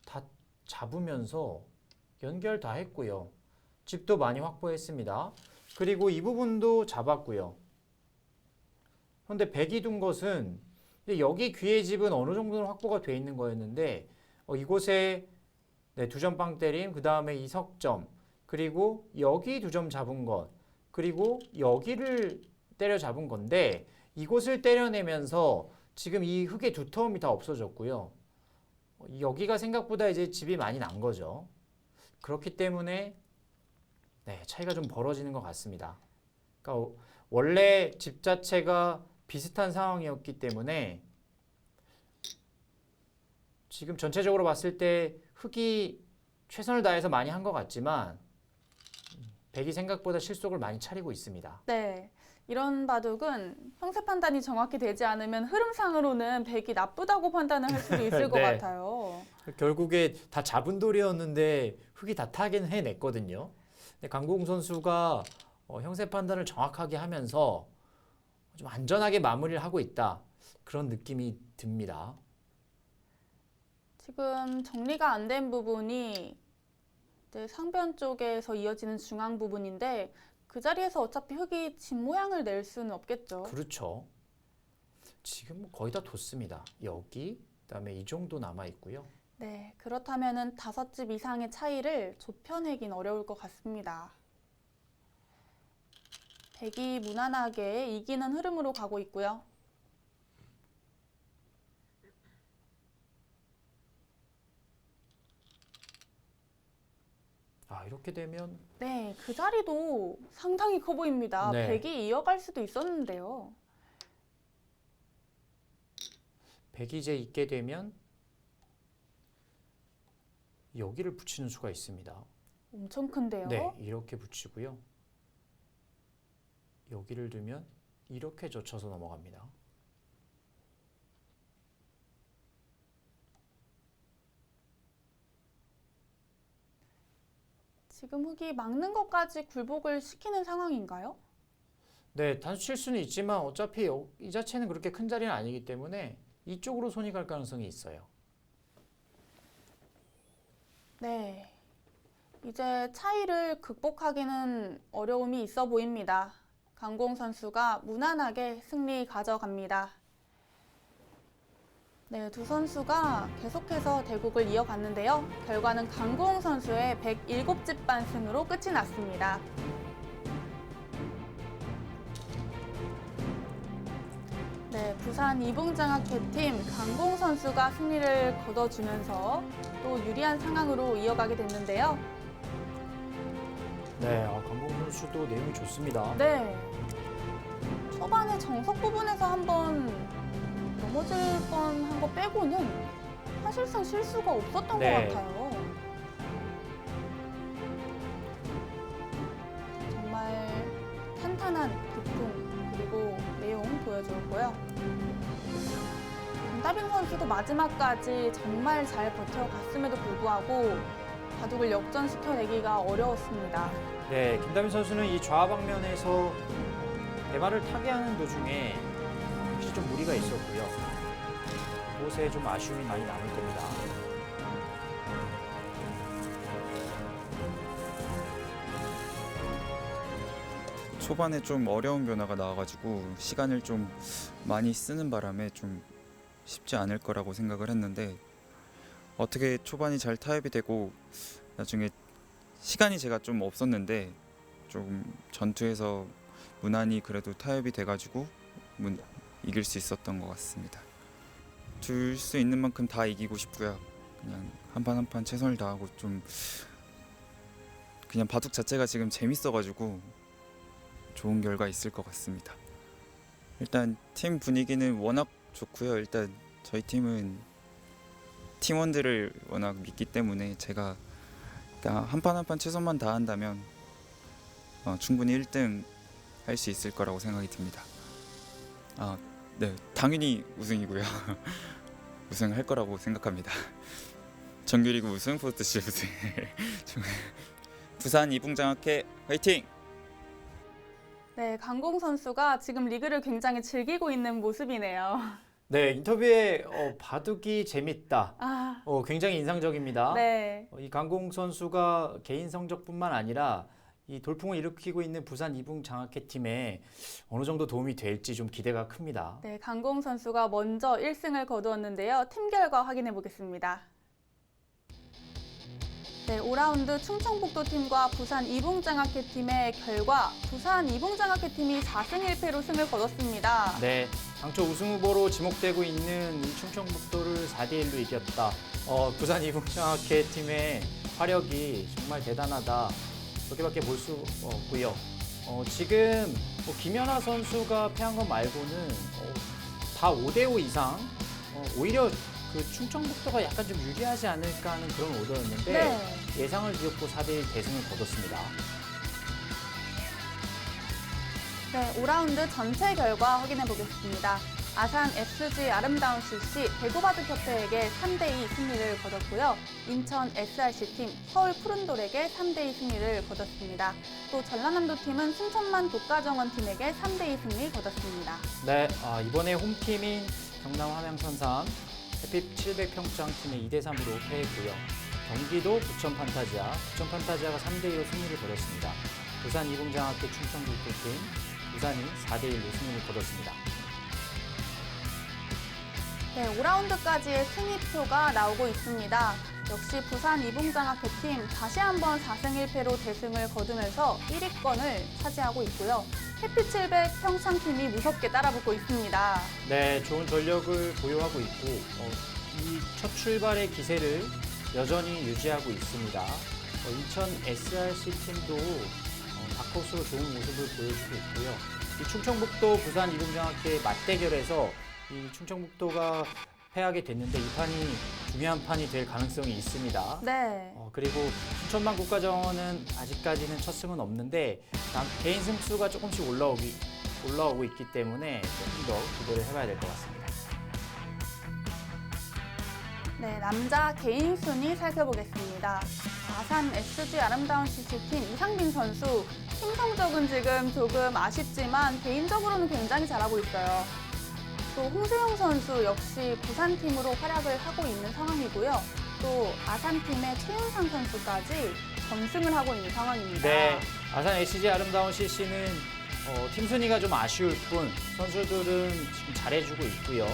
다 잡으면서 연결 다 했고요. 집도 많이 확보했습니다. 그리고 이 부분도 잡았고요. 그런데 백이 둔 것은 여기 귀의 집은 어느 정도는 확보가 돼 있는 거였는데 이곳에 두 점 빵 때림, 그 다음에 이 석점, 그리고 여기 2점 잡은 것, 그리고 여기를 때려 잡은 건데 이곳을 때려내면서 지금 이 흙의 두터움이 다 없어졌고요. 여기가 생각보다 이제 집이 많이 난 거죠. 그렇기 때문에 차이가 좀 벌어지는 것 같습니다. 그러니까 원래 집 자체가 비슷한 상황이었기 때문에 지금 전체적으로 봤을 때 흑이 최선을 다해서 많이 한 것 같지만 백이 생각보다 실속을 많이 차리고 있습니다. 네. 이런 바둑은 형세 판단이 정확히 되지 않으면 흐름상으로는 백이 나쁘다고 판단을 할 수도 있을 것 네. 같아요. 결국에 다 잡은 돌이었는데 흑이 다 타긴 해냈거든요. 근데 강공 선수가 형세 판단을 정확하게 하면서 좀 안전하게 마무리를 하고 있다. 그런 느낌이 듭니다. 지금 정리가 안 된 부분이 이제 상변 쪽에서 이어지는 중앙 부분인데 그 자리에서 어차피 흙이 집 모양을 낼 수는 없겠죠. 그렇죠. 지금 뭐 거의 다 뒀습니다. 여기, 그다음에 이 정도 남아 있고요. 네, 그렇다면은 5집 이상의 차이를 좁혀내긴 어려울 것 같습니다. 백이 무난하게 이기는 흐름으로 가고 있고요. 이렇게 되면 네, 그 자리도 상당히 커 보입니다. 네. 백이 이어갈 수도 있었는데요. 백이 이제 있게 되면 여기를 붙이는 수가 있습니다. 엄청 큰데요. 네, 이렇게 붙이고요. 여기를 두면 이렇게 젖혀서 넘어갑니다. 지금 흙이 막는 것까지 굴복을 시키는 상황인가요? 네, 단수 칠 수는 있지만 어차피 이 자체는 그렇게 큰 자리는 아니기 때문에 이쪽으로 손이 갈 가능성이 있어요. 네. 이제 차이를 극복하기는 어려움이 있어 보입니다. 강공 선수가 무난하게 승리 가져갑니다. 네, 두 선수가 계속해서 대국을 이어갔는데요. 결과는 강공 선수의 107집 반승으로 끝이 났습니다. 네, 부산 이붕장학회팀 강공 선수가 승리를 거둬주면서 또 유리한 상황으로 이어가게 됐는데요. 네, 강공 선수도 내용이 좋습니다. 네, 초반에 정석 부분에서 한번 넘어질 뻔한 거 빼고는 사실상 실수가 없었던 네. 것 같아요. 정말 탄탄한 기품 그리고 내용 보여주었고요. 김다빈 선수도 마지막까지 정말 잘 버텨갔음에도 불구하고 바둑을 역전시켜내기가 어려웠습니다. 네, 김다민 선수는 이 좌방면에서 대마를 타게 하는 도중에 역시 좀 무리가 있었고요. 그곳에 좀 아쉬움이 많이 남을 겁니다. 초반에 좀 어려운 변화가 나와가지고 시간을 좀 많이 쓰는 바람에 좀 쉽지 않을 거라고 생각을 했는데 어떻게 초반이 잘 타협이 되고 나중에 시간이 제가 좀 없었는데 좀 전투에서 무난히 그래도 타협이 돼가지고 이길 수 있었던 것 같습니다. 둘 수 있는 만큼 다 이기고 싶고요. 그냥 한 판 한 판 최선을 다하고 좀 그냥 바둑 자체가 지금 재밌어가지고 좋은 결과 있을 것 같습니다. 일단 팀 분위기는 워낙 좋고요. 일단 저희 팀은 팀원들을 워낙 믿기 때문에 제가 한 판 한 판 최선만 다한다면 충분히 1등 할 수 있을 거라고 생각이 듭니다. 네, 당연히 우승이고요. 우승할 거라고 생각합니다. 정규리그 우승, 포스트시 우승. 부산 이붕장학회 화이팅! 네, 강공 선수가 지금 리그를 굉장히 즐기고 있는 모습이네요. 네, 인터뷰에 바둑이 재밌다. 굉장히 인상적입니다. 네. 이 강공 선수가 개인 성적뿐만 아니라 이 돌풍을 일으키고 있는 부산 이붕 장학회 팀에 어느 정도 도움이 될지 좀 기대가 큽니다. 네, 강공 선수가 먼저 1승을 거두었는데요. 팀 결과 확인해 보겠습니다. 네, 5라운드 충청북도 팀과 부산 이붕장학회 팀의 결과 부산 이붕장학회 팀이 4승 1패로 승을 거뒀습니다. 네, 당초 우승 후보로 지목되고 있는 이 충청북도를 4대1로 이겼다. 부산 이붕 장학회 팀의 화력이 정말 대단하다. 그렇게밖에 볼 수 없고요. 지금 김연아 선수가 패한 것 말고는 다 5대5 이상 오히려 그 충청북도가 약간 좀 유리하지 않을까 하는 그런 오더였는데 네. 예상을 뒤엎고 4대1 대승을 거뒀습니다. 네, 5라운드 전체 결과 확인해 보겠습니다. 아산 SG 아름다운 CC 대구바둑협회에게 3대2 승리를 거뒀고요. 인천 SRC팀 서울 푸른돌에게 3대2 승리를 거뒀습니다. 또 전라남도 팀은 순천만 독가정원 팀에게 3대2 승리 거뒀습니다. 네, 이번에 홈팀인 경남 함양선삼 해핍 700평창 팀의 2대3으로 패했고요. 경기도 부천 판타지아가 3대2로 승리를 거뒀습니다. 부산 이봉장학교 충청북도팀 부산이 4대1로 승리를 거뒀습니다. 네, 5라운드까지의 승리표가 나오고 있습니다. 역시 부산 이봉장학교팀 다시 한번 4승 1패로 대승을 거두면서 1위권을 차지하고 있고요. 해피 700 평창팀이 무섭게 따라붙고 있습니다. 네, 좋은 전력을 보유하고 있고 이 첫 출발의 기세를 여전히 유지하고 있습니다. 인천 SRC 팀도 다크호스로 좋은 모습을 보여주고 있고요. 이 충청북도 부산 이봉장학교의 맞대결에서 이 충청북도가 패하게 됐는데 이 판이 중요한 판이 될 가능성이 있습니다. 네. 그리고 순천만 국가정원은 아직까지는 첫 승은 없는데 개인 승수가 조금씩 올라오고 있기 때문에 조금 더 기대를 해봐야 될 것 같습니다. 네, 남자 개인 순위 살펴보겠습니다. 아산 SG 아름다운 CC팀 이상빈 선수 팀 성적은 지금 조금 아쉽지만 개인적으로는 굉장히 잘하고 있어요. 또 홍세용 선수 역시 부산팀으로 활약을 하고 있는 상황이고요. 또 아산팀의 최윤상 선수까지 전승을 하고 있는 상황입니다. 네, 아산 SG 아름다운 CC는 팀 순위가 좀 아쉬울 뿐 선수들은 지금 잘해주고 있고요.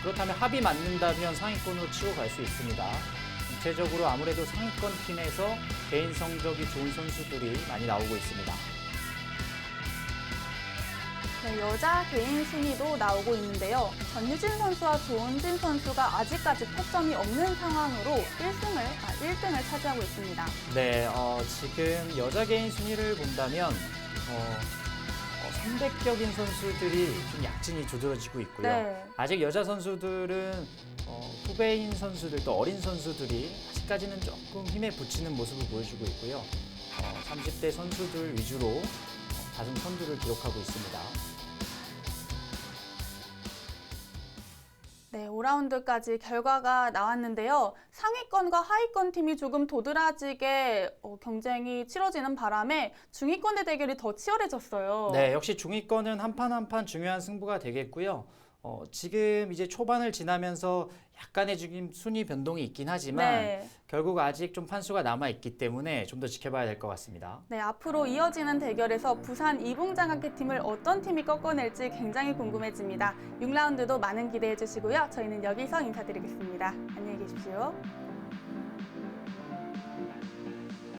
그렇다면 합이 맞는다면 상위권으로 치고 갈 수 있습니다. 전체적으로 아무래도 상위권 팀에서 개인 성적이 좋은 선수들이 많이 나오고 있습니다. 네, 여자 개인 순위도 나오고 있는데요. 전유진 선수와 조은진 선수가 아직까지 패점이 없는 상황으로 1등을 차지하고 있습니다. 네, 지금 여자 개인 순위를 본다면 300격인 선수들이 좀 약진이 두드러지고 있고요. 네. 아직 여자 선수들은 후배인 선수들 또 어린 선수들이 아직까지는 조금 힘에 부치는 모습을 보여주고 있고요. 30대 선수들 위주로 다승 선두를 기록하고 있습니다. 네, 5라운드까지 결과가 나왔는데요. 상위권과 하위권 팀이 조금 도드라지게 경쟁이 치러지는 바람에 중위권의 대결이 더 치열해졌어요. 네, 역시 중위권은 한 판 한 판 중요한 승부가 되겠고요. 지금 이제 초반을 지나면서 약간의 지금 순위 변동이 있긴 하지만 네. 결국 아직 좀 판수가 남아 있기 때문에 좀 더 지켜봐야 될 것 같습니다. 네, 앞으로 이어지는 대결에서 부산 이봉장학교 팀을 어떤 팀이 꺾어낼지 굉장히 궁금해집니다. 6라운드도 많은 기대해 주시고요. 저희는 여기서 인사드리겠습니다. 안녕히 계십시오.